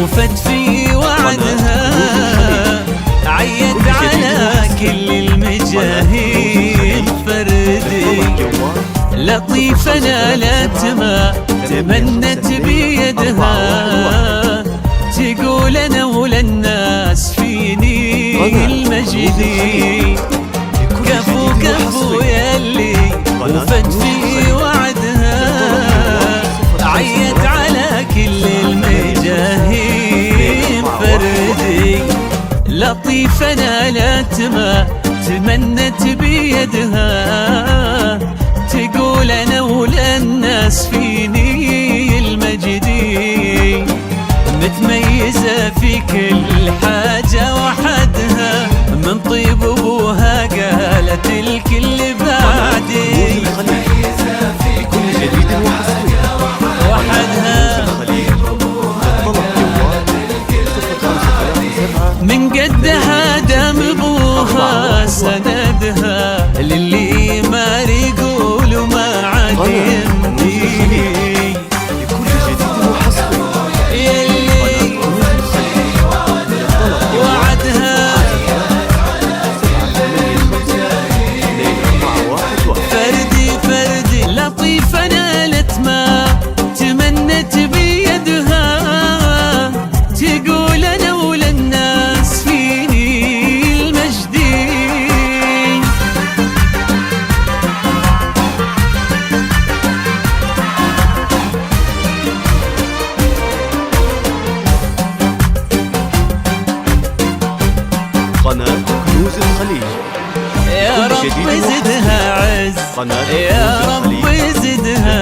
وفت في وعدها، عيد على كل المجاهيل فردي، لطيفة نالت ما تمنت بيدها، تقول أنا وللناس فيني المجدي، كفو كفو يلي وفت في وعدها، عيد على كل المجاهيل فردي، لطيفة نالت ما تمنت بيدها، تقول أنا وللناس فيني المجدي، متميزة في كل حاجة وحدها، من طيب أبوها قالت الكل بعدي، متميزة في كل جديد وحدها، من قدها دام أبوها سندها، للي ما يقول ما عاد يمدي، يلي وعدها فردي فردي، لطيفة نالت ما تمنت بيدها، تقول أنا وللناس فيني المجدي، قناة كنوز الخليج، يا رب زدها عز، يا رب زدها،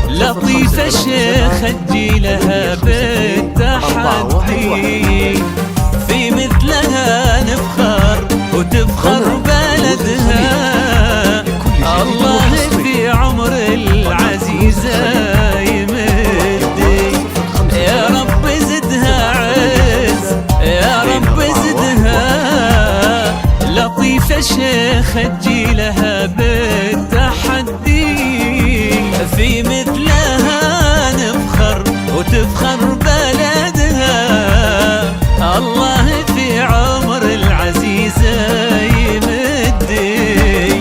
لطيفة الشيخ تجي لها بالتحدي، في مثلها نفخر وتفخر بلدها، الله في عمر العزيزة يمدي، يا رب زدها عز، يا رب زدها، لطيفة الشيخ تجي لها بالتحدي، في مثلها نفخر وتفخر بلدها، الله في عمر العزيزة يمدي،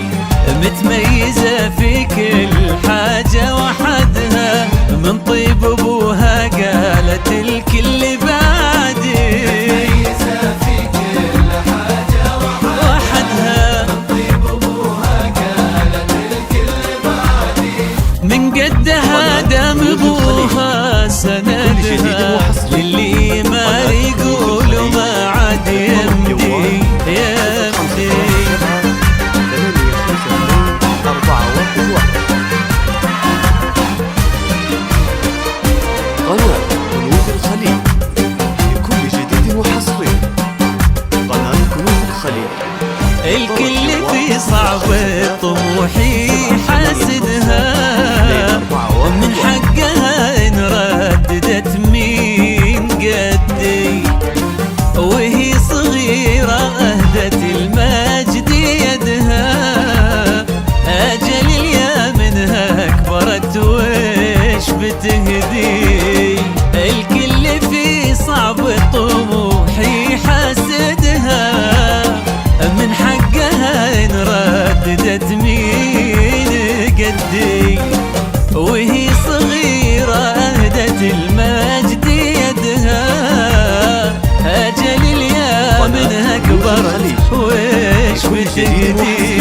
متميزة في كل حاجة وحدها، من طيب أبوها قالت الكل بعدي، متميزة في كل حاجة وحدها، من طيب أبوها قالت الكل بعدي، من قدها دام أبوها سندها، للي ما يقول ما عاد يمدي يمدي. قناة كنوز الخليج لكل جديد وحصري، قناة كنوز الخليج، الكل في صعب طموحي حاسدها، من حقها إن رددت مين قدي، وهي صغيرة أهدت المجد يدها، أجل اليا منها كبرت وش بتهدي، الكل في صعب طموحي حاسدها، من حقها إن رددت مين قدي، وهي صغيرة أهدت المجد يدها، أجل اليا منها كبرت وش بتهدي.